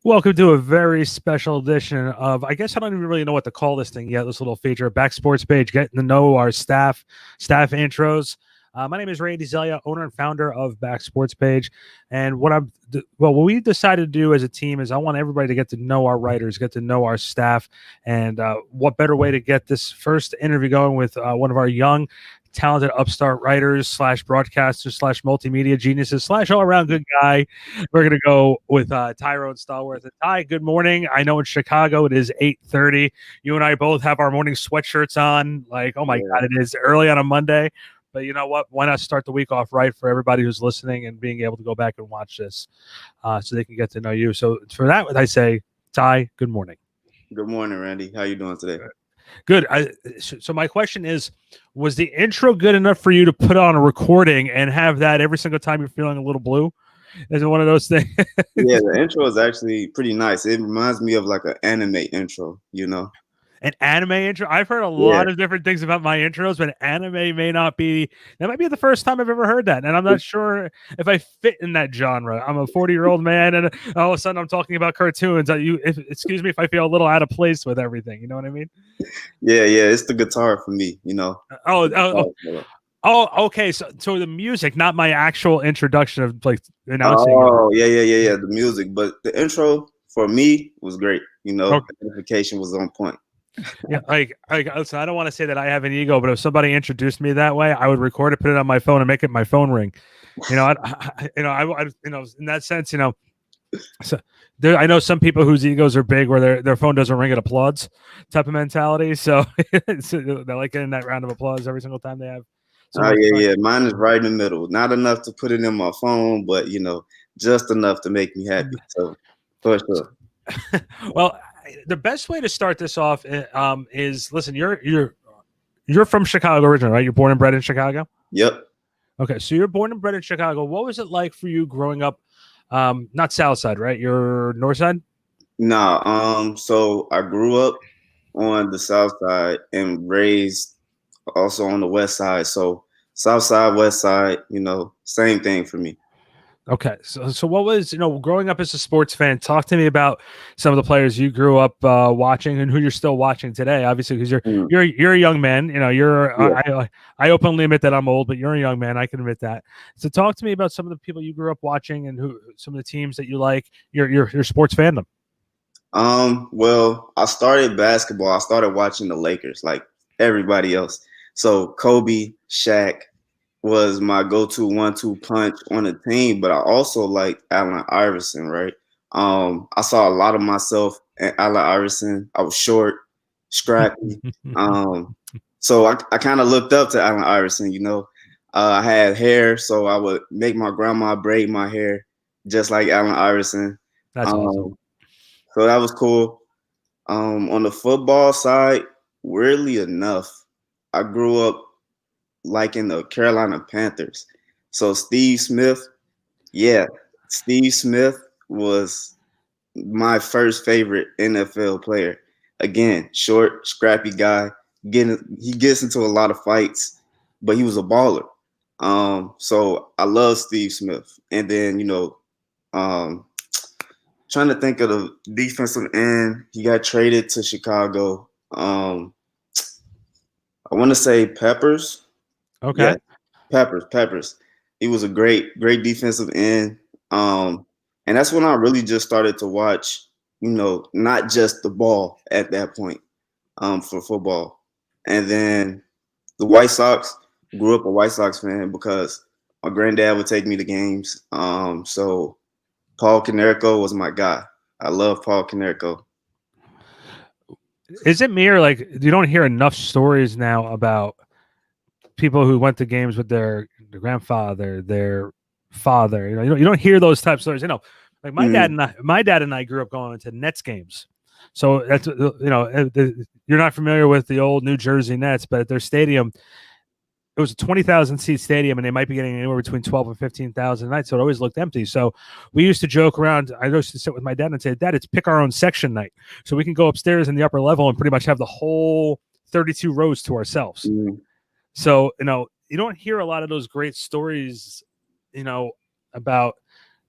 Welcome to a very special edition of, I guess I don't even really know what to call this thing yet, this little feature, Back Sports Page, getting to know our staff intros. My name is Randy Zelia, owner and founder of Back Sports Page. And what we decided to do as a team is I want everybody to get to know our writers, get to know our staff. And what better way to get this first interview going with one of our young, talented upstart writers / broadcasters / multimedia geniuses / all around good guy. We're going to go with Tyrone Stallworth. And Ty, good morning. I know in Chicago it is 8:30. You and I both have our morning sweatshirts on. Like, oh my God, it is early on a Monday. But you know what? Why not start the week off right for everybody who's listening and being able to go back and watch this so they can get to know you. So for that, I say, Ty, good morning. Good morning, Randy. How you doing today? Good. So my question is, was the intro good enough for you to put on a recording and have that every single time you're feeling a little blue? Is it one of those things? Yeah, the intro is actually pretty nice. It reminds me of like an anime intro, An anime intro. I've heard a lot of different things about my intros, but anime may not be. That might be the first time I've ever heard that, and I'm not sure if I fit in that genre. I'm a 40-year-old man, and all of a sudden I'm talking about cartoons. Excuse me if I feel a little out of place with everything. You know what I mean? Yeah. It's the guitar for me. Oh, okay. So the music, not my actual introduction of like announcing. Oh, yeah. The music, but the intro for me was great. The identification was on point. Yeah, like listen, I don't want to say that I have an ego, but if somebody introduced me that way, I would record it, put it on my phone, and make it my phone ring. I in that sense, so I know some people whose egos are big, where their phone doesn't ring, it applauds type of mentality. So they like getting that round of applause every single time they have. Yeah. Mine is right in the middle. Not enough to put it in my phone, but just enough to make me happy. So for sure. Well, the best way to start this off is listen. You're from Chicago originally, right? You're born and bred in Chicago. Yep. Okay, so you're born and bred in Chicago. What was it like for you growing up? Not South Side, right? You're North Side. No. So I grew up on the South Side and raised also on the West Side. So South Side, West Side, same thing for me. Okay, so what was growing up as a sports fan? Talk to me about some of the players you grew up watching and who you're still watching today. Obviously, because you're a young man. I openly admit that I'm old, but you're a young man. I can admit that. So talk to me about some of the people you grew up watching and some of the teams that you like. Your sports fandom. Well, I started basketball. I started watching the Lakers like everybody else. So Kobe, Shaq was my go-to 1-2 punch on the team, but I also liked Allen Iverson, right? I saw a lot of myself in Allen Iverson. I was short, scrappy. So I kind of looked up to Allen Iverson, I had hair, so I would make my grandma braid my hair just like Allen Iverson. That's awesome. So that was cool. On the football side, weirdly enough, I grew up liking the Carolina Panthers. So Steve Smith was my first favorite NFL player. Again, short, scrappy guy. He gets into a lot of fights, but he was a baller. So I love Steve Smith. And then, trying to think of the defensive end. He got traded to Chicago. I want to say Peppers. Okay. Yeah, Peppers. He was a great defensive end. And that's when I really just started to watch, not just the ball at that point, for football. And then the White Sox, grew up a White Sox fan because my granddad would take me to games. So Paul Konerko was my guy. I love Paul Konerko. Is it me or like you don't hear enough stories now about people who went to games with their grandfather, their father? You don't hear those type of stories. Like my dad and I grew up going to Nets games. So that's you're not familiar with the old New Jersey Nets, but at their stadium, it was a 20,000 seat stadium, and they might be getting anywhere between 12 and 15,000 a night. So it always looked empty. So we used to joke around. I used to sit with my dad and say, "Dad, it's pick our own section night, so we can go upstairs in the upper level and pretty much have the whole 32 rows to ourselves." So you don't hear a lot of those great stories, about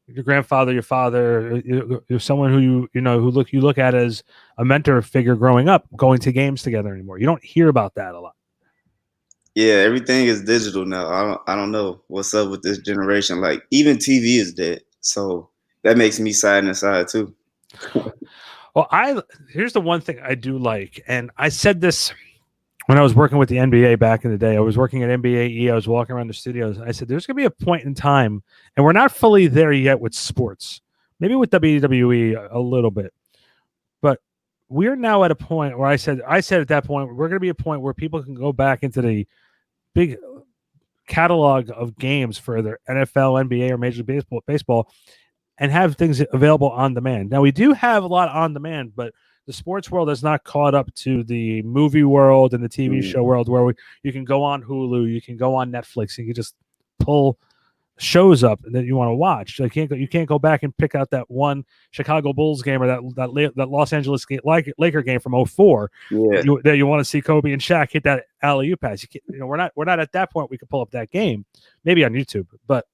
your grandfather, your father, you're someone who you look at as a mentor figure growing up, going to games together anymore. You don't hear about that a lot. Yeah, everything is digital now. I don't know what's up with this generation. Like even TV is dead. So that makes me sad inside too. Well, here's the one thing I do like, and I said this when I was working with the NBA back in the day. I was working at NBA E. I was walking around the studios. I said, "There's going to be a point in time, and we're not fully there yet with sports. Maybe with WWE a little bit, but we're now at a point where I said at that point we're going to be a point where people can go back into the big catalog of games for their NFL, NBA, or Major League Baseball, and have things available on demand. Now we do have a lot on demand, but the sports world has not caught up to the movie world and the TV show world where you can go on Hulu, you can go on Netflix, you can just pull shows up that you want to watch. So you can't go back and pick out that one Chicago Bulls game or that Los Angeles Laker game from 04 that you want to see Kobe and Shaq hit that alley-oop pass. We're not at that point. We could pull up that game maybe on YouTube, but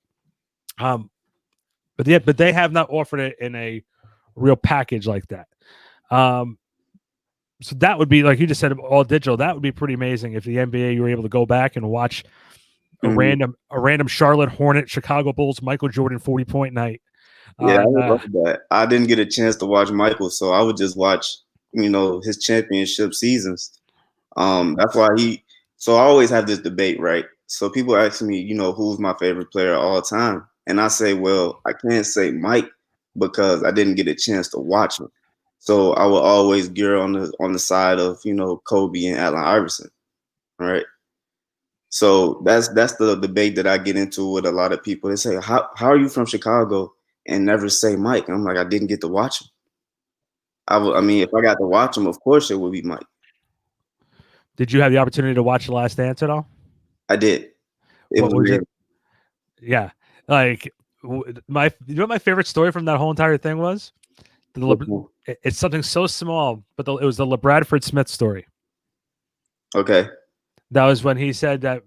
they have not offered it in a real package like that. So that would be, like you just said, all digital. That would be pretty amazing if the NBA, you were able to go back and watch a random Charlotte Hornet Chicago Bulls Michael Jordan 40-point night. Yeah, I would love that. I didn't get a chance to watch Michael, so I would just watch, his championship seasons. That's why so I always have this debate, right? So people ask me, who's my favorite player of all time? And I say, well, I can't say Mike because I didn't get a chance to watch him. So I will always gear on the side of, Kobe and Allen Iverson, right? So that's the debate that I get into with a lot of people. They say, how are you from Chicago and never say Mike? And I'm like, I didn't get to watch him. If I got to watch him, of course it would be Mike. Did you have the opportunity to watch The Last Dance at all? I did. Yeah. Like my favorite story from that whole entire thing was? It's something so small, but it was the LeBradford Smith story. Okay. That was when he said that,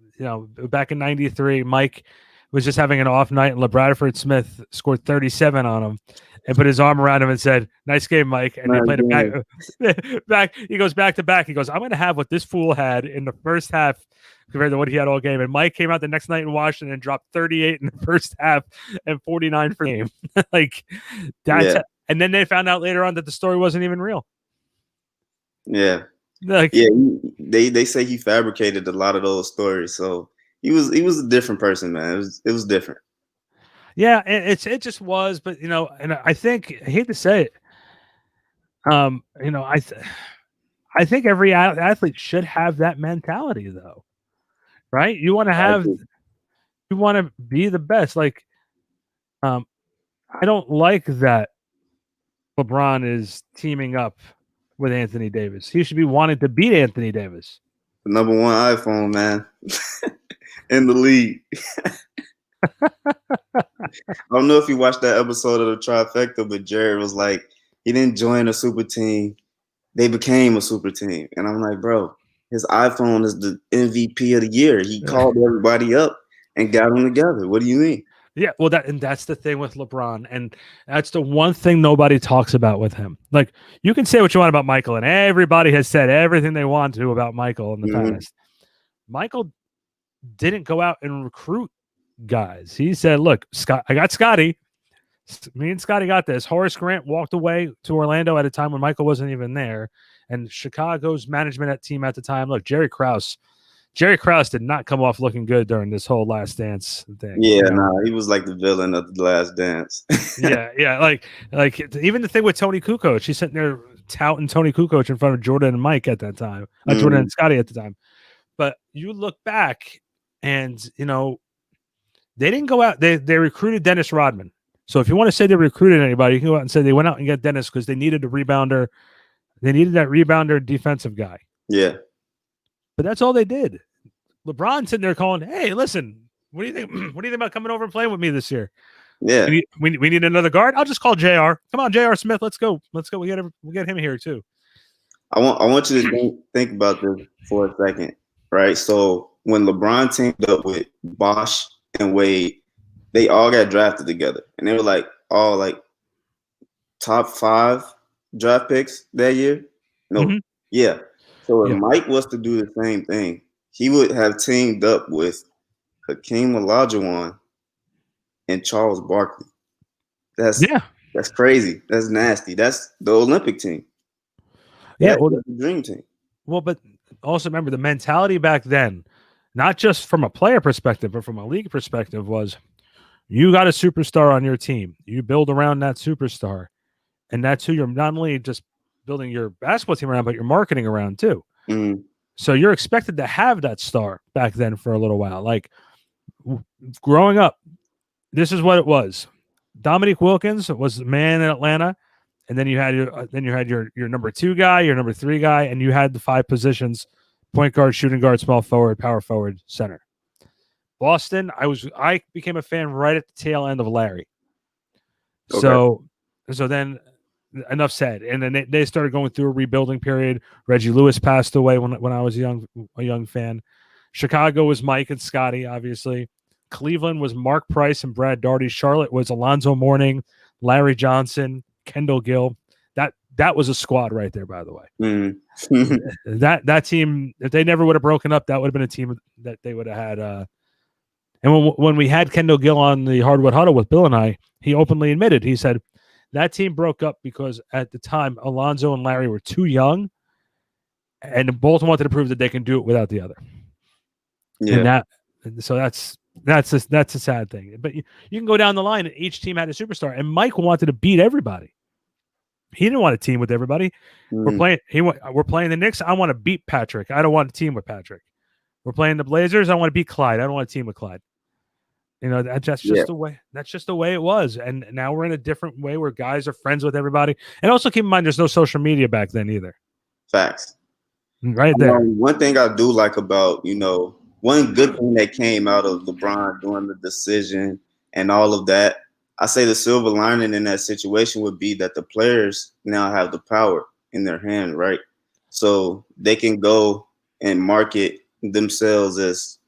back in '93, Mike was just having an off night, and LeBradford Smith scored 37 on him and put his arm around him and said, "Nice game, Mike." And they played it back. He goes back to back. He goes, "I'm going to have what this fool had in the first half compared to what he had all game." And Mike came out the next night in Washington and dropped 38 in the first half and 49 for game. Like that's. Yeah. And then they found out later on that the story wasn't even real. Yeah. They say he fabricated a lot of those stories. So he was a different person, man. It was different. Yeah, it just was, but and I think, I hate to say it, I think every athlete should have that mentality, though, right? You want to be the best. Like, I don't like that LeBron is teaming up with Anthony Davis. He should be wanting to beat Anthony Davis. The number one iPhone, man, in the league. I don't know if you watched that episode of the Trifecta, but Jared was like, he didn't join a super team. They became a super team. And I'm like, bro, his iPhone is the MVP of the year. He called everybody up and got them together. What do you mean? Yeah, well, that's the thing with LeBron, and that's the one thing nobody talks about with him. Like, you can say what you want about Michael, and everybody has said everything they want to about Michael in the past. Michael didn't go out and recruit guys. He said, "Look, Scott, I got Scotty. Me and Scotty got this." Horace Grant walked away to Orlando at a time when Michael wasn't even there, and Chicago's management team at the time. Look, Jerry Krause did not come off looking good during this whole Last Dance thing. Yeah, he was like the villain of the Last Dance. yeah, like even the thing with Tony Kukoc, she's sitting there touting Tony Kukoc in front of Jordan and Mike at that time, Jordan and Scotty at the time. But you look back, and they didn't go out. They recruited Dennis Rodman. So if you want to say they recruited anybody, you can go out and say they went out and got Dennis because they needed a rebounder. They needed that rebounder defensive guy. Yeah. But that's all they did. LeBron sitting there calling, "Hey, listen, what do you think? What do you think about coming over and playing with me this year? Yeah, we need another guard. I'll just call JR. Come on, JR Smith. Let's go. We get him here too." I want you to think about this for a second, right? So when LeBron teamed up with Bosh and Wade, they all got drafted together, and they were like all like top 5 draft picks that year. No, Mm-hmm. yeah. So if Yeah. Mike was to do the same thing, he would have teamed up with Hakeem Olajuwon and Charles Barkley. That's Yeah. that's crazy. That's nasty. That's the Olympic team. Yeah. That's the dream team. Well, but also remember the mentality back then, not just from a player perspective, but from a league perspective, was you got a superstar on your team. You build around that superstar. And that's who you're not only just building your basketball team around, but you're marketing around too. Mm-hmm. So you're expected to have that star back then for a little while. Like growing up, this is what it was. Dominique Wilkins was the man in Atlanta, and then you had your number 2 guy, your number 3 guy, and you had the 5 positions: point guard, shooting guard, small forward, power forward, center. Boston, I became a fan right at the tail end of Larry. Okay. So then enough said. And then they started going through a rebuilding period. Reggie Lewis passed away when I was a young fan. Chicago was Mike and Scotty, obviously. Cleveland was Mark Price and Brad Daugherty. Charlotte was Alonzo Mourning, Larry Johnson, Kendall Gill. That was a squad right there, by the way. Mm-hmm. That team, if they never would have broken up, that would have been a team that they would have had. And when we had Kendall Gill on the Hardwood Huddle with Bill and I, he openly admitted, he said, that team broke up because at the time, Alonzo and Larry were too young, and both wanted to prove that they can do it without the other. Yeah. And so that's a sad thing. But you can go down the line, and each team had a superstar. And Mike wanted to beat everybody. He didn't want a team with everybody. Mm-hmm. We're playing the Knicks. I want to beat Patrick. I don't want a team with Patrick. We're playing the Blazers. I want to beat Clyde. I don't want a team with Clyde. You know, that's just the way. That's just the way it was. And now we're in a different way where guys are friends with everybody. And also keep in mind, there's no social media back then either. Facts. Right there. One thing I do like about, one good thing that came out of LeBron doing the decision and all of that, I say the silver lining in that situation would be that the players now have the power in their hand, right? So they can go and market themselves as,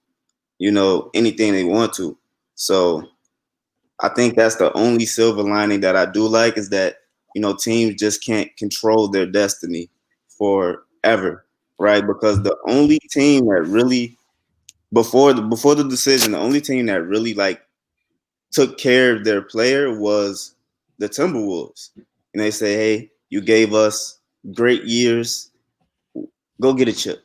anything they want to. So I think that's the only silver lining that I do like, is that, teams just can't control their destiny forever, right? Because the only team that really, before the decision, the only team that really like took care of their player was the Timberwolves. And they say, hey, you gave us great years, go get a chip.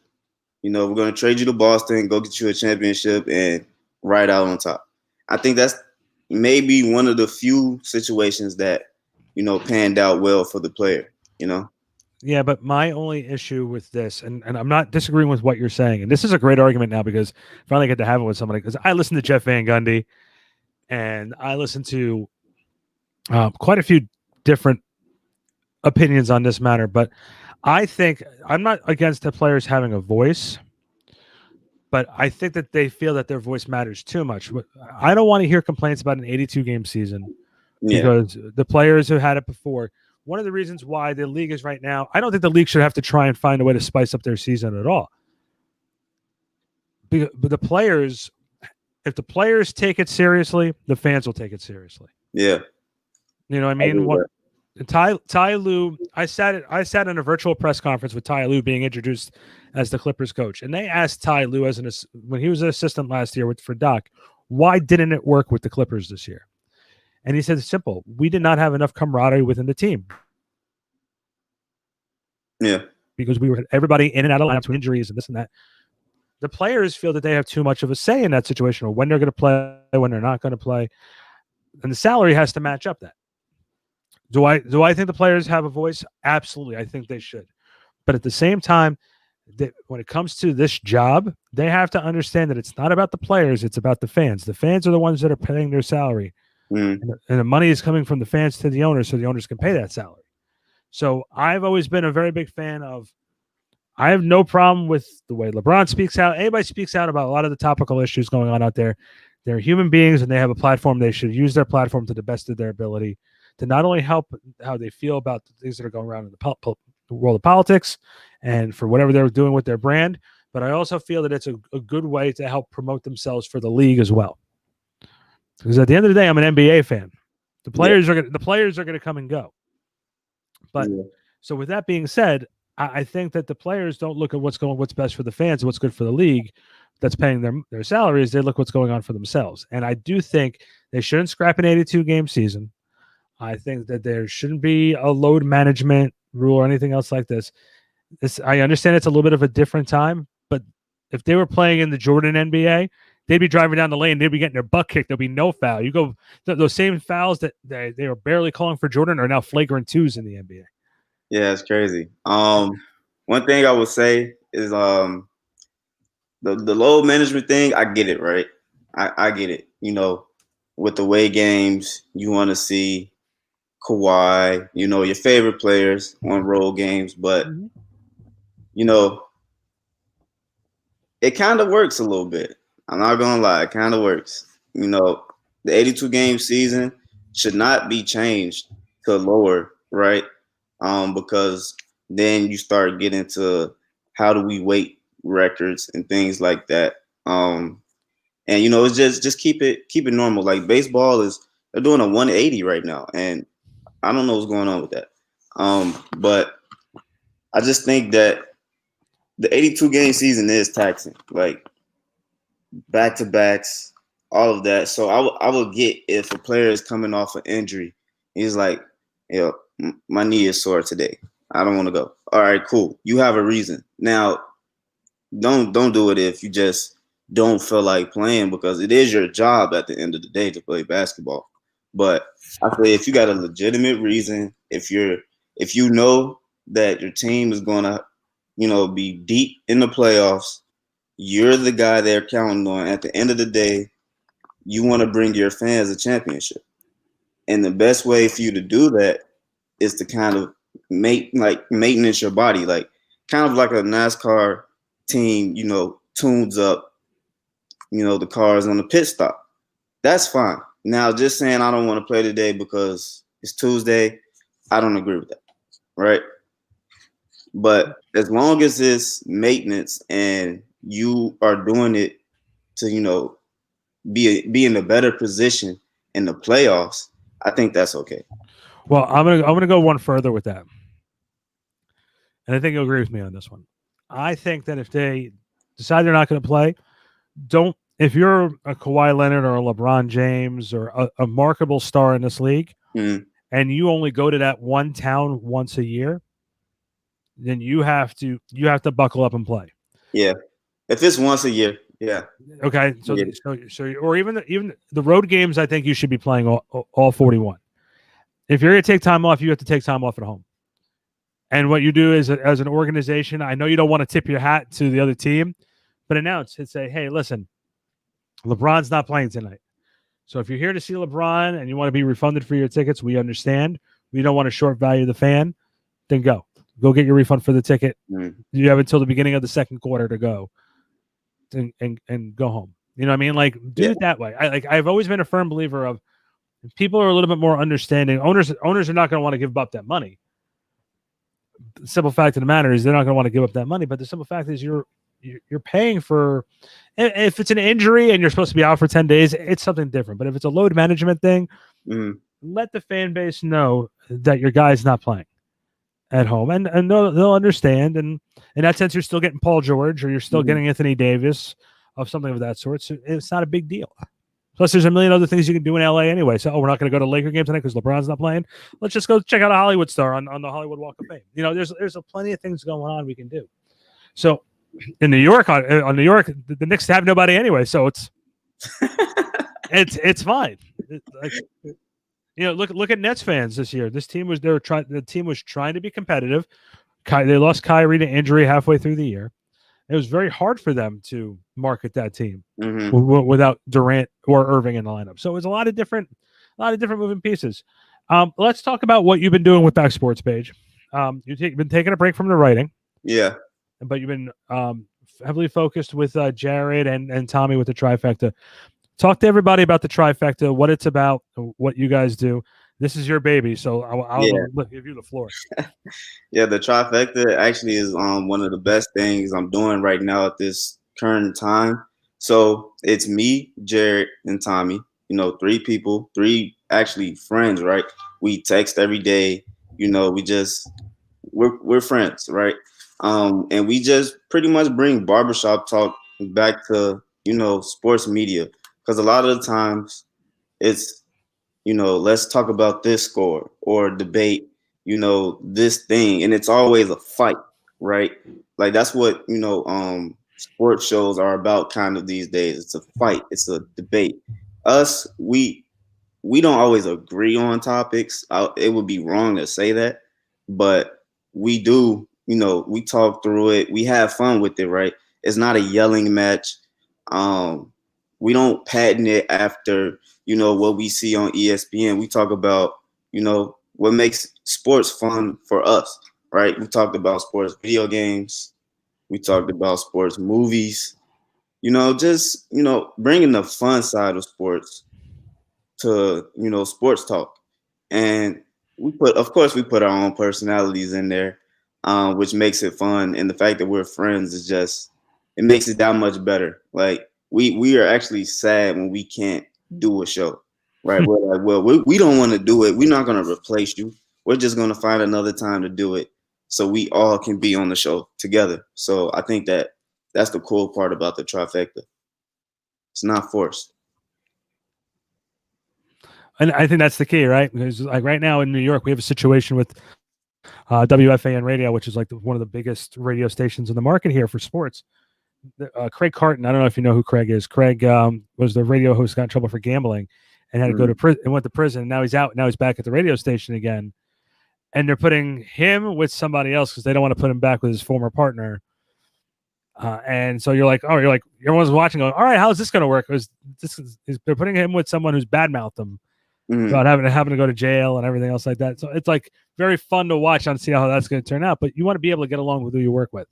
We're going to trade you to Boston, go get you a championship, and ride out on top. I think that's maybe one of the few situations that, panned out well for the player, Yeah, but my only issue with this, and I'm not disagreeing with what you're saying, and this is a great argument now because I finally get to have it with somebody, because I listen to Jeff Van Gundy, and I listen to quite a few different opinions on this matter, but I think I'm not against the players having a voice, but I think that they feel that their voice matters too much. I don't want to hear complaints about an 82-game season because the players who had it before. One of the reasons why the league is right now, I don't think the league should have to try and find a way to spice up their season at all. But the players, if the players take it seriously, the fans will take it seriously. Yeah. You know what I mean? Ty Lue, I sat in a virtual press conference with Ty Lue being introduced as the Clippers coach, and they asked Ty Lue when he was an assistant last year for Doc, why didn't it work with the Clippers this year? And he said it's simple: we did not have enough camaraderie within the team. Yeah, because we were everybody in and out of lineups with injuries and this and that. The players feel that they have too much of a say in that situation, or when they're going to play, when they're not going to play, and the salary has to match up that. Do I think the players have a voice? Absolutely, I think they should. But at the same time, when it comes to this job, they have to understand that it's not about the players; it's about the fans. The fans are the ones that are paying their salary, and the money is coming from the fans to the owners, so the owners can pay that salary. So I've always been a very big fan of. I have no problem with the way LeBron speaks out. Anybody speaks out about a lot of the topical issues going on out there. They're human beings and they have a platform. They should use their platform to the best of their ability to not only help how they feel about the things that are going around in the world of politics and for whatever they're doing with their brand, but I also feel that it's a good way to help promote themselves for the league as well. Because at the end of the day, I'm an NBA fan. The Yeah. players are gonna come and go. But Yeah. so with that being said, I think that the players don't look at what's best for the fans, what's good for the league that's paying their salaries. They look what's going on for themselves. And I do think they shouldn't scrap an 82 game season. I think that there shouldn't be a load management rule or anything else like this. I understand it's a little bit of a different time, but if they were playing in the Jordan NBA, they'd be driving down the lane, they'd be getting their butt kicked. There'll be no foul. You go those same fouls that they were barely calling for Jordan are now flagrant twos in the NBA. Yeah, it's crazy. One thing I would say is the load management thing. I get it, right? I get it. With the way games, you want to see Kawhi, your favorite players on road games, but Mm-hmm. you know, it kind of works a little bit. I'm not gonna lie, it kind of works. The 82 game season should not be changed to lower, right? Because then you start getting to how do we weight records and things like that. And it's just keep it normal. Like baseball they're doing a 180 right now, and I don't know what's going on with that. But I just think that the 82 game season is taxing, like back to backs, all of that. So I would get if a player is coming off an injury, he's like, my knee is sore today. I don't want to go. All right, cool. You have a reason. Now, don't do it if you just don't feel like playing, because it is your job at the end of the day to play basketball. But I say if you got a legitimate reason, if you know that your team is gonna, be deep in the playoffs, you're the guy they're counting on. At the end of the day, you want to bring your fans a championship. And the best way for you to do that is to kind of maintenance your body, like kind of like a NASCAR team, tunes up, the cars on the pit stop. That's fine. Now, just saying I don't want to play today because it's Tuesday, I don't agree with that, right? But as long as it's maintenance and you are doing it to, be in a better position in the playoffs, I think that's okay. Well, I'm gonna go one further with that, and I think you'll agree with me on this one. I think that if they decide they're not going to play, don't. If you're a Kawhi Leonard or a LeBron James or a marketable star in this league, Mm, and you only go to that one town once a year, then you have to buckle up and play. yeah. If it's once a year, yeah. Okay, I so get it. or even the road games, I think you should be playing all 41. If you're going to take time off, you have to take time off at home. And what you do is, as an organization, I know you don't want to tip your hat to the other team, but announce and say, "Hey, listen, LeBron's not playing tonight. So if you're here to see LeBron and you want to be refunded for your tickets, we understand. We don't want to short value the fan. Then go get your refund for the ticket. Mm, You have until the beginning of the second quarter to go and go home. You know what I mean? Like do yeah. it that way. I've always been a firm believer of people are a little bit more understanding. Owners are not going to want to give up that money. The simple fact of the matter is they're not going to want to give up that money. But the simple fact is you're paying for. If it's an injury and you're supposed to be out for 10 days, it's something different. But if it's a load management thing, let the fan base know that your guy's not playing at home, and they'll understand. And in that sense, you're still getting Paul George or you're still getting Anthony Davis of something of that sort. So it's not a big deal. Plus, there's a million other things you can do in LA anyway. So, we're not going to go to Laker game tonight because LeBron's not playing. Let's just go check out a Hollywood star on the Hollywood Walk of Fame. There's a plenty of things going on we can do. So, in New York, on New York, the Knicks have nobody anyway, so it's it's fine. Look at Nets fans this year. The team was trying to be competitive. They lost Kyrie to injury halfway through the year. It was very hard for them to market that team without Durant or Irving in the lineup. So it was a lot of different moving pieces. Let's talk about what you've been doing with Back Sports Page. You've been taking a break from the writing. Yeah. But you've been heavily focused with Jared and Tommy with the Trifecta. Talk to everybody about the Trifecta, what it's about, what you guys do. This is your baby, so I'll give you the floor. Yeah, the Trifecta actually is one of the best things I'm doing right now at this current time. So it's me, Jared, and Tommy. three people, three actually friends, right? We text every day. We just we're friends, right? And we just pretty much bring barbershop talk back to sports media, because a lot of the times it's let's talk about this score or debate, this thing, and it's always a fight, right? Like that's what sports shows are about kind of these days. It's a fight, it's a debate. Us, we don't always agree on topics. It would be wrong to say that, but we do. We talk through it. We have fun with it, right? It's not a yelling match. Um, we don't patent it after what we see on ESPN. We talk about what makes sports fun for us, right? We talked about sports video games. We talked about sports movies. Just bringing the fun side of sports to sports talk, and of course we put our own personalities in there, which makes it fun, and the fact that we're friends is just, it makes it that much better. Like we are actually sad when we can't do a show, right? We're like, well, we don't want to do it, we're not going to replace you, we're just going to find another time to do it so we all can be on the show together. So I think that's the cool part about the trifecta. It's not forced. And I think that's the key, right? Because like right now in New York, we have a situation with WFAN radio, which is like one of the biggest radio stations in the market here for sports. Craig Carton, I don't know if you know who Craig is. Craig was the radio host, got in trouble for gambling, and had to go to prison, and went to prison. Now he's out. Now he's back at the radio station again, and they're putting him with somebody else because they don't want to put him back with his former partner. And so you're like, everyone's watching, going, all right, how's this going to work? They're putting him with someone who's badmouthed him about having to go to jail and everything else like that. So it's like very fun to watch and see how that's going to turn out. But you want to be able to get along with who you work with,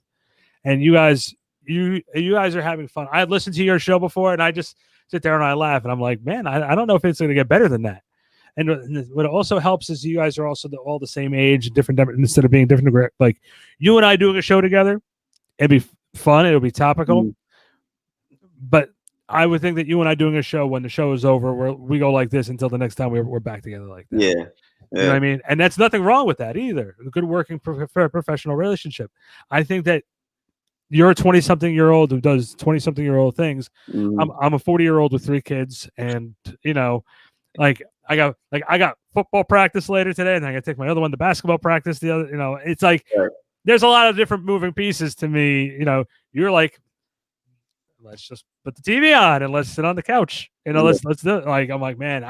and you guys are having fun. I listened to your show before, and I just sit there and I laugh, and I'm like, man, I don't know if it's going to get better than that. And what also helps is you guys are also all the same age, different instead of being different. Like you and I doing a show together, it'd be fun. It'll be topical, but I would think that you and I doing a show, when the show is over, we go like this until the next time we're back together like that. Yeah. You know what I mean? And that's nothing wrong with that either. A good working professional relationship. I think that you're a 20-something-year-old who does 20-something-year-old things. I'm a 40-year-old with 3 kids, and like I got football practice later today, and I got to take my other one to basketball practice. The other, it's like there's a lot of different moving pieces to me. You're like, let's just put the TV on and let's sit on the couch. Let's do it. Like I'm like, man,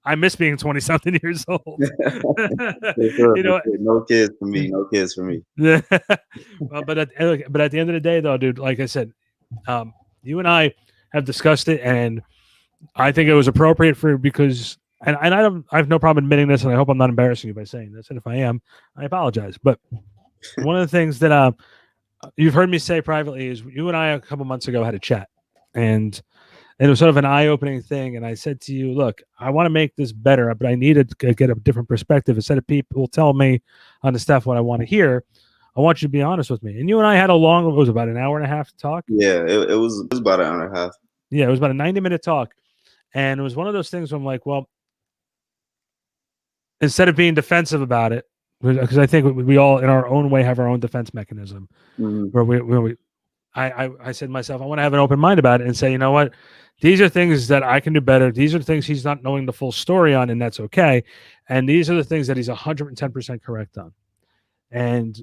I miss being 20-something years old. No kids for me. No kids for me. Yeah. Well, but at the end of the day, though, dude, like I said, you and I have discussed it, and I think it was appropriate because I have no problem admitting this, and I hope I'm not embarrassing you by saying this. And if I am, I apologize. But one of the things that you've heard me say privately is you and I a couple months ago had a chat, and it was sort of an eye-opening thing. And I said to you, look, I want to make this better, but I need to get a different perspective. Instead of people tell me on the staff what I want to hear, I want you to be honest with me. And you and I had it was about an hour and a half talk. Yeah, it was about an hour and a half. Yeah, it was about a 90-minute talk. And it was one of those things where I'm like, well, instead of being defensive about it, because I think we all in our own way have our own defense mechanism, where I said to myself, I want to have an open mind about it and say, you know what, these are things that I can do better. These are the things he's not knowing the full story on, and that's okay. And these are the things that he's 110% correct on. And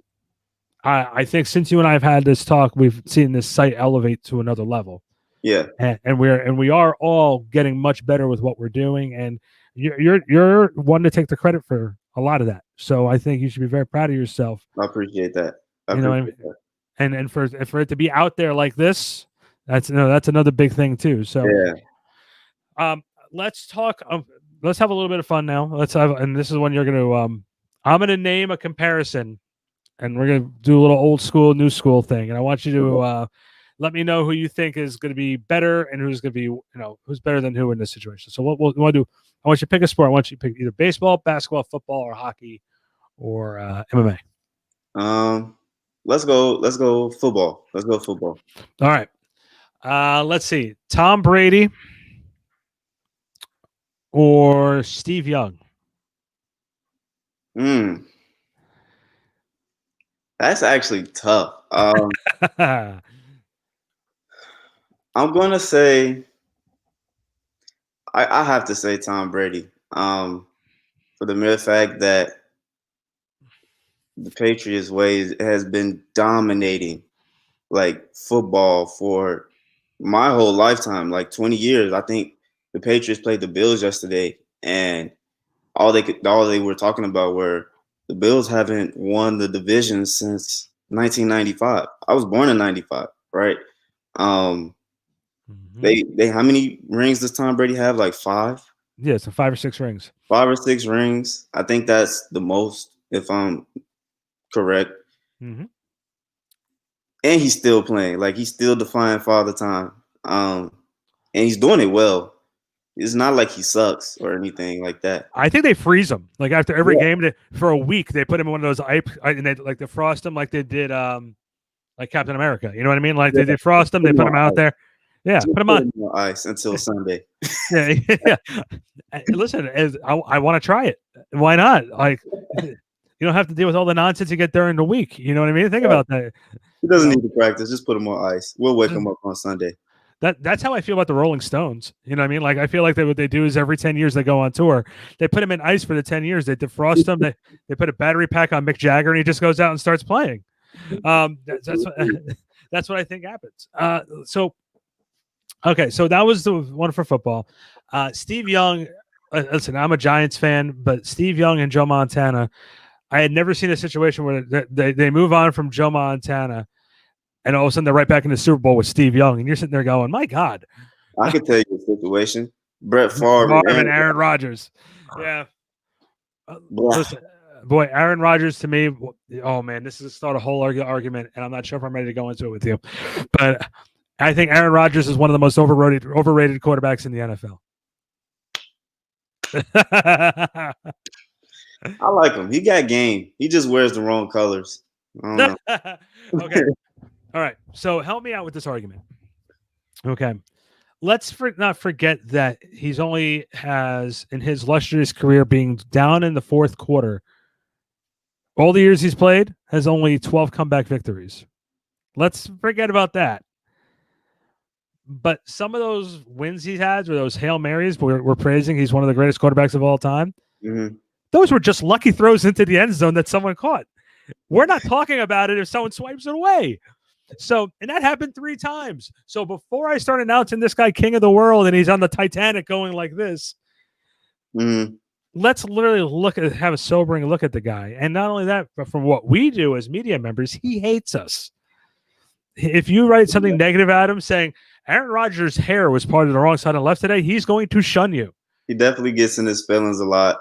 I think since you and I have had this talk, we've seen this site elevate to another level. Yeah. And we are all getting much better with what we're doing. And you're one to take the credit for a lot of that. So I think you should be very proud of yourself. I appreciate that. And for it to be out there like this, that's another big thing too. So yeah. Let's talk. Let's have a little bit of fun now. And this is when you're gonna. I'm gonna name a comparison, and we're gonna do a little old school, new school thing. And I want you to let me know who you think is going to be better and who's going to be, who's better than who in this situation. So what we'll want to do, I want you to pick a sport. I want you to pick either baseball, basketball, football, or hockey, or MMA. Let's go football. Let's go football. All right. Let's see. Tom Brady or Steve Young? Mm, that's actually tough. I'm gonna say I have to say Tom Brady. For the mere fact that the Patriots way has been dominating like football for my whole lifetime, like 20 years. I think the Patriots played the Bills yesterday, and all they were talking about were the Bills haven't won the division since 1995. I was born in 95, right? Um, they how many rings does Tom Brady have? Like five, Yeah, so 5 or 6 rings. 5 or 6 rings. I think that's the most, if I'm correct. Mm-hmm. And he's still playing, like he's still defying father time. And he's doing it well. It's not like he sucks or anything like that. I think they freeze him like after every Yeah, game. For a week, they put him in one of those and they like defrost him like they did like Captain America. You know what I mean? Like yeah. they defrost him, Put they him put on him out ice. there. Yeah, Just put him put on. him on ice until Sunday. Yeah, yeah. Listen, I want to try it. Why not? Like, you don't have to deal with all the nonsense you get during the week. You know what I mean? Think Yeah. about that. He You doesn't know, need to practice. Just put him on ice. We'll wake him up on Sunday. that's how I feel about the Rolling Stones. You know what I mean? Like, I feel like what they do is every 10 years they go on tour. They put him in ice for the 10 years. They defrost him. They put a battery pack on Mick Jagger, and he just goes out and starts playing. That's what that's what I think happens. So okay, so that was the one for football. Steve Young. Listen, I'm a Giants fan, but Steve Young and Joe Montana. I had never seen a situation where they move on from Joe Montana, and all of a sudden they're right back in the Super Bowl with Steve Young, and you're sitting there going, "My God!" I could tell you the situation. Brett Favre and Marvin, Aaron Rodgers. Yeah. Listen, boy, Aaron Rodgers to me. Oh man, this is start a whole argument, and I'm not sure if I'm ready to go into it with you, but I think Aaron Rodgers is one of the most overrated quarterbacks in the NFL. I like him. He got game. He just wears the wrong colors. I don't know. Okay. All right. So help me out with this argument. Okay. Let's not forget that he's only has in his illustrious career being down in the fourth quarter. All the years he's played has only 12 comeback victories. Let's forget about that. But some of those wins he had, or those Hail Marys, we're praising he's one of the greatest quarterbacks of all time. Mm-hmm. Those were just lucky throws into the end zone that someone caught. We're not talking about it if someone swipes it away. So, and that happened 3 times. So before I start announcing this guy king of the world and he's on the Titanic going like this, let's literally have a sobering look at the guy. And not only that, but from what we do as media members, he hates us. If you write something negative at him saying Aaron Rodgers' hair was part of the wrong side and left today, he's going to shun you. He definitely gets in his feelings a lot.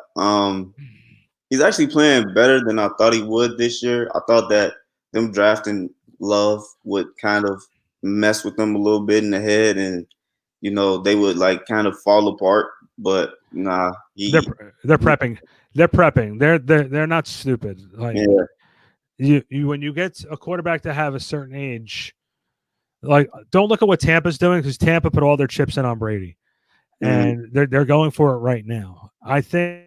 He's actually playing better than I thought he would this year. I thought that them drafting Love would kind of mess with them a little bit in the head, and they would like kind of fall apart. But nah, they're prepping. They're prepping. They're not stupid. Like you when you get a quarterback to have a certain age, like don't look at what Tampa's doing because Tampa put all their chips in on Brady, and they're going for it right now. I think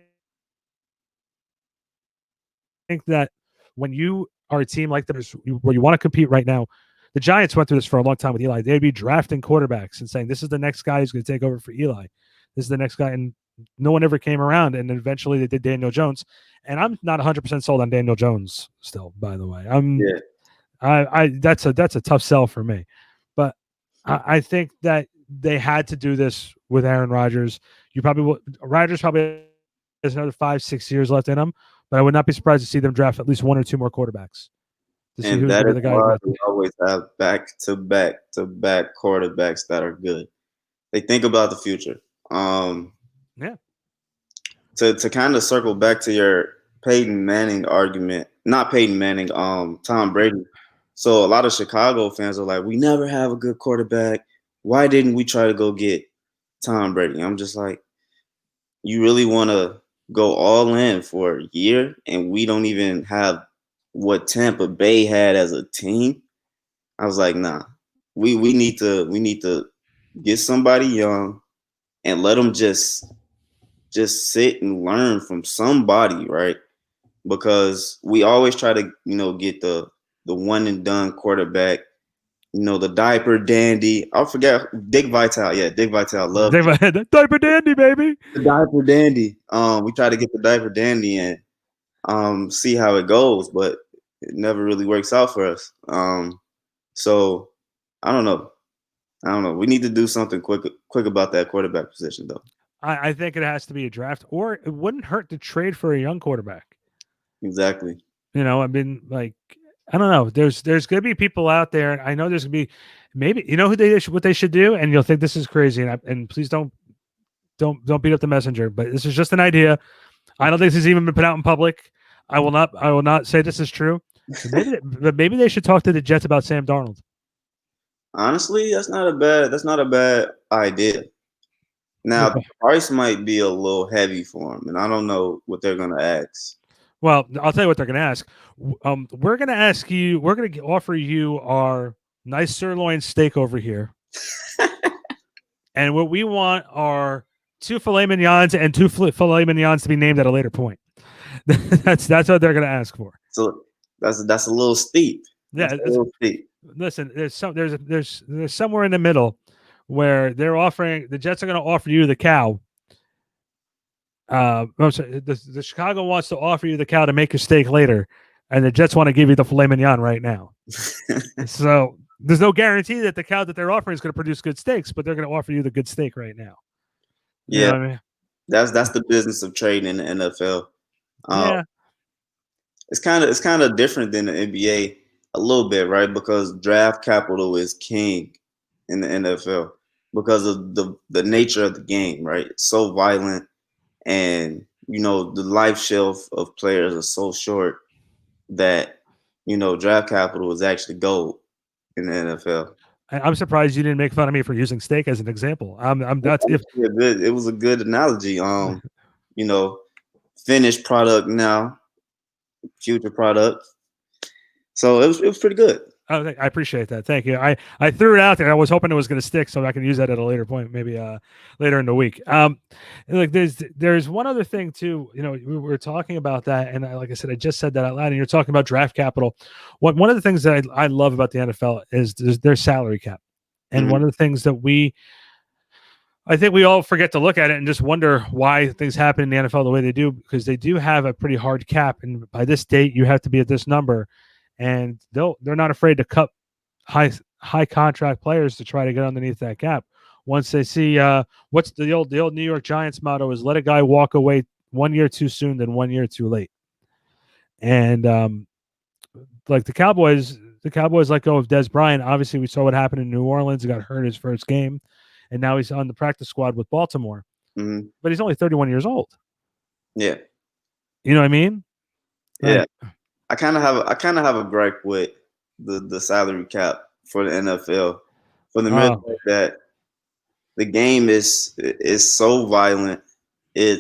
that when you are a team like this where you want to compete right now, the Giants went through this for a long time with Eli. They'd be drafting quarterbacks and saying, this is the next guy who's going to take over for Eli. This is the next guy. And no one ever came around. And eventually they did Daniel Jones. And I'm not 100% sold on Daniel Jones still, by the way. That's a tough sell for me. But I think that they had to do this with Aaron Rodgers. Rodgers probably has another 5-6 years left in him. But I would not be surprised to see them draft at least 1 or 2 more quarterbacks. And that is why we always have back-to-back quarterbacks that are good. They think about the future. Yeah. To kind of circle back to your Peyton Manning argument, not Peyton Manning, Tom Brady. So a lot of Chicago fans are like, we never have a good quarterback. Why didn't we try to go get Tom Brady? I'm just like, you really want to go all in for a year and we don't even have what Tampa Bay had as a team? I was like, nah, we need to get somebody young and let them just just sit and learn from somebody, right? Because we always try to, get the one and done quarterback, the diaper dandy. I forget Dick Vitale. Yeah, Dick Vitale. Love Diaper dandy, baby. the diaper dandy. We try to get the diaper dandy and see how it goes, but it never really works out for us. So I don't know. I don't know. We need to do something quick about that quarterback position, though. I think it has to be a draft, or it wouldn't hurt to trade for a young quarterback. Exactly. I mean, like, I don't know. There's going to be people out there, and I know there's going to be maybe what they should do, and you'll think this is crazy, and please don't beat up the messenger, but this is just an idea. I don't think this has even been put out in public. I will not say this is true. But maybe they should talk to the Jets about Sam Darnold. Honestly, that's not a bad idea. Now the price might be a little heavy for him, and I don't know what they're gonna ask. Well, I'll tell you what they're gonna ask. We're gonna ask you. We're gonna offer you our nice sirloin steak over here, and what we want are 2 filet mignons and 2 filet mignons to be named at a later point. that's what they're gonna ask for. So that's a little steep. Yeah, it's a little steep. Listen, there's somewhere in the middle where the Jets are going to offer you the cow. The Chicago wants to offer you the cow to make your steak later, and the Jets want to give you the filet mignon right now. So there's no guarantee that the cow that they're offering is going to produce good steaks, but they're going to offer you the good steak right now. You know what I mean? That's the business of trading in the NFL. Yeah, it's kind of different than the NBA a little bit, right? Because draft capital is king in the NFL because of the nature of the game, right? It's so violent, and the life shelf of players are so short that draft capital is actually gold in the NFL. I'm surprised you didn't make fun of me for using steak as an example. It was a good analogy. Finished product now, future product. So it was pretty good. Oh, I appreciate that. Thank you. I threw it out there. I was hoping it was going to stick, so I can use that at a later point, maybe later in the week. Like there's one other thing too. We were talking about that, and like I said, I just said that out loud. And you're talking about draft capital. One of the things that I love about the NFL is their salary cap, and one of the things that I think we all forget to look at it and just wonder why things happen in the NFL the way they do, because they do have a pretty hard cap, and by this date you have to be at this number. And they're not afraid to cut high contract players to try to get underneath that cap. Once they see what's the old New York Giants motto is, let a guy walk away 1 year too soon than 1 year too late. And like the Cowboys let go of Dez Bryant. Obviously, we saw what happened in New Orleans. He got hurt his first game, and now he's on the practice squad with Baltimore. Mm-hmm. But he's only 31 years old. Yeah, you know what I mean? Yeah. I kind of have a gripe with the salary cap for the NFL, for the mere fact that the game is so violent. They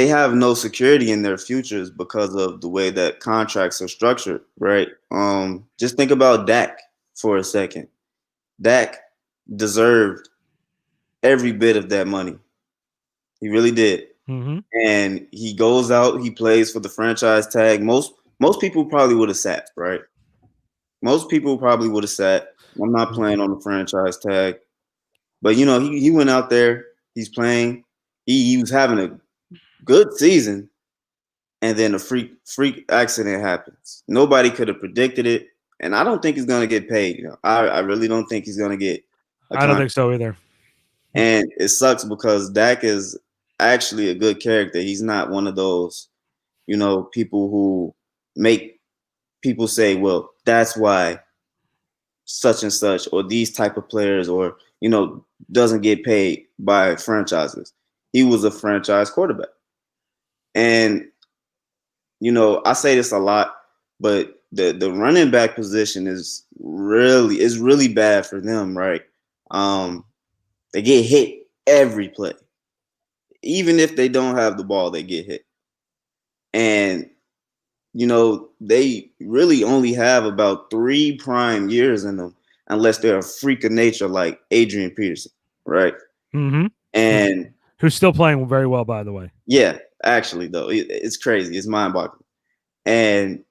have no security in their futures because of the way that contracts are structured, right? Just think about Dak for a second. Dak deserved every bit of that money. He really did. Mm-hmm. And he goes out, he plays for the franchise tag. Most people probably would have sat, right? Most people probably would have sat. I'm not playing on the franchise tag. But he went out there, he's playing, he was having a good season, and then a freak accident happens. Nobody could have predicted it, and I don't think he's gonna get paid. I really don't think he's gonna get I don't think so either. And it sucks because Dak is actually a good character. He's not one of those, people who make people say, well, that's why such and such, or these type of players, or, doesn't get paid by franchises. He was a franchise quarterback. And, I say this a lot, but the running back position is really bad for them, right? They get hit every play. Even if they don't have the ball, they get hit. And, they really only have about 3 prime years in them, unless they're a freak of nature like Adrian Peterson, right? Mm-hmm. And who's still playing very well, by the way. yeah, actually though, it's crazy. It's mind-boggling. And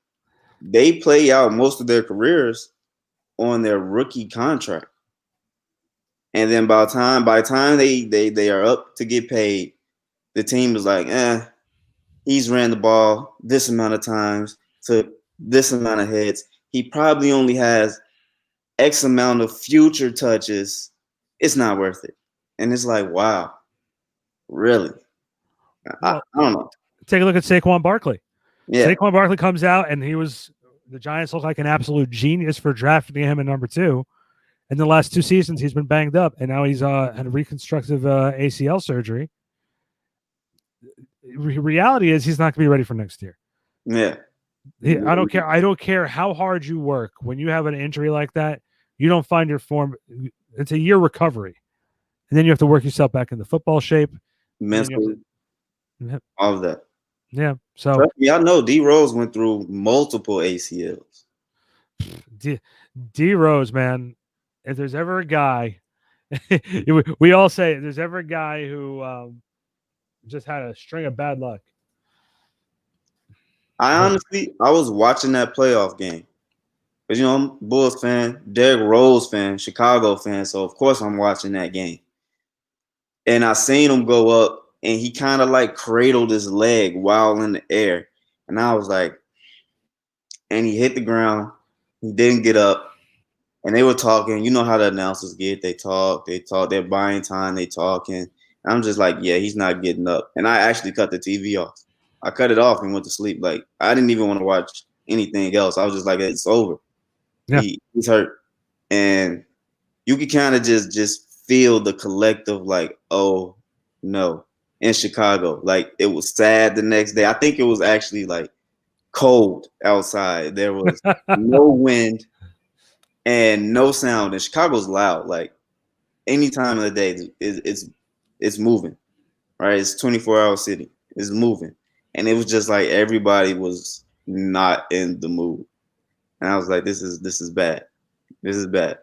they play out most of their careers on their rookie contract. And then by the time they are up to get paid, the team is like, he's ran the ball this amount of times, took this amount of hits. He probably only has X amount of future touches. It's not worth it. And it's like, wow, really? I don't know. Take a look at Saquon Barkley. Yeah. Saquon Barkley comes out, and the Giants look like an absolute genius for drafting him at number 2. In the last 2 seasons, he's been banged up, and now he's had a reconstructive ACL surgery. Reality is he's not going to be ready for next year. Yeah. I don't care. I don't care how hard you work. When you have an injury like that, you don't find your form. It's a year recovery, and then you have to work yourself back into football shape. Mentally, all of that. Yeah. So I know D Rose went through multiple ACLs. D Rose, man. If there's ever a guy, we all say if there's ever a guy who just had a string of bad luck. I was watching that playoff game. Because, I'm a Bulls fan, Derrick Rose fan, Chicago fan, so of course I'm watching that game. And I seen him go up, and he kind of like cradled his leg while in the air. And I was like, and he hit the ground. He didn't get up. And they were talking. You know how the announcers get. They talk. They're buying time. They talking. And I'm just like, yeah, he's not getting up. And I actually cut the TV off. I cut it off and went to sleep. Like, I didn't even want to watch anything else. I was just like, it's over. Yeah. He's hurt. And you could kind of just feel the collective, like, oh, no, in Chicago. Like, it was sad the next day. I think it was actually, like, cold outside. There was no wind and no sound. And Chicago's loud. Like, any time of the day, it's moving, right? It's a 24-hour city. It's moving. And it was just like everybody was not in the mood. And I was like, this is bad. This is bad.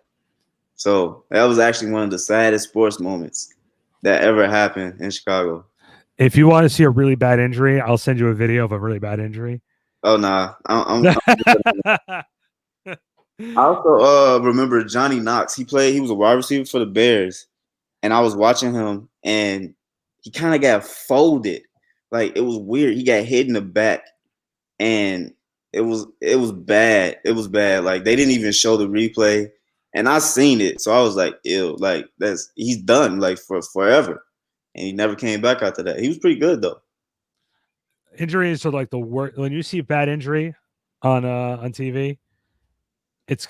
So that was actually one of the saddest sports moments that ever happened in Chicago. If you want to see a really bad injury, I'll send you a video of a really bad injury. Oh, nah. I also remember Johnny Knox. He was a wide receiver for the Bears. And I was watching him, and he kind of got folded. Like, it was weird. He got hit in the back, and it was bad. It was bad. Like, they didn't even show the replay, and I seen it, so I was like, ew. Like, he's done, like, for forever, and he never came back after that. He was pretty good though. Injuries are like the worst. When you see bad injury on TV, it's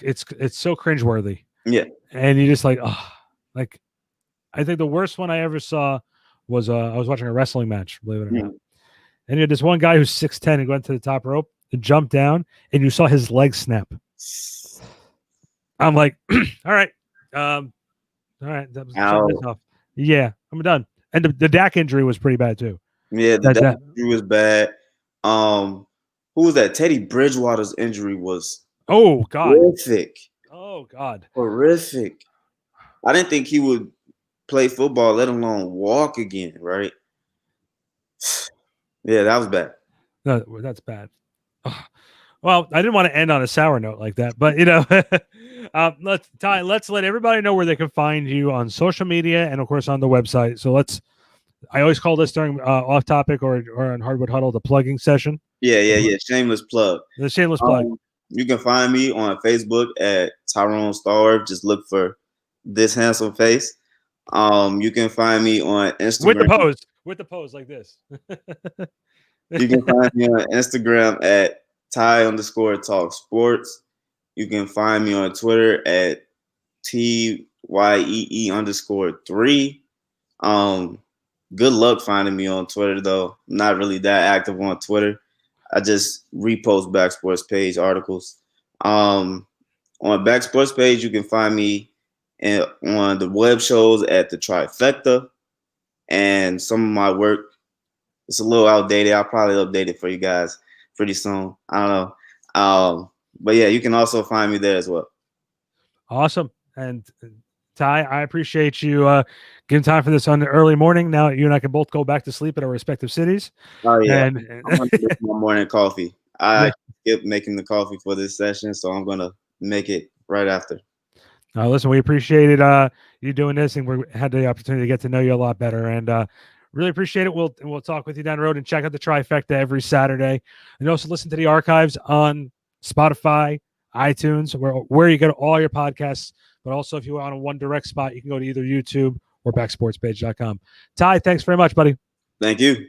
so cringeworthy. Yeah, and you just like, oh, like, I think the worst one I ever saw was I was watching a wrestling match, believe it or not. And you had this one guy who's 6'10" and went to the top rope and jumped down, and you saw his leg snap. I'm like, all right. That was off. Yeah, I'm done. And the Dak injury was pretty bad too. Yeah, the Dak injury was bad. Who was that? Teddy Bridgewater's injury was horrific. Oh God. Horrific. I didn't think he would play football, let alone walk again, right? Yeah, that was bad. No, that's bad. Well, I didn't want to end on a sour note like that, but let's let everybody know where they can find you on social media and of course on the website. So I always call this during off topic or on Hardwood Huddle the plugging session. Yeah. Shameless plug. The shameless plug. You can find me on Facebook at Tyrone Stallworth. Just look for this handsome face. You can find me on Instagram with the pose like this. You can find me on Instagram at Ty_Talk Sports. You can find me on Twitter at TYEE_3. Good luck finding me on Twitter though. I'm not really that active on Twitter. I just repost Back Sports Page articles. On Back Sports Page, you can find me on the web shows at the Trifecta, and some of my work. It's a little outdated. I'll probably update it for you guys pretty soon. I don't know. But yeah, you can also find me there as well. Awesome. And Ty, I appreciate you giving time for this on the early morning. Now you and I can both go back to sleep at our respective cities. Oh yeah, And I'm gonna make my morning coffee. I skipped making the coffee for this session, so I'm gonna make it right after. Listen, we appreciated you doing this, and we had the opportunity to get to know you a lot better, and really appreciate it. We'll talk with you down the road, and check out the Trifecta every Saturday, and also listen to the archives on Spotify, iTunes, where you get all your podcasts. But also, if you want a one direct spot, you can go to either YouTube or backsportspage.com. Ty, thanks very much, buddy. Thank you.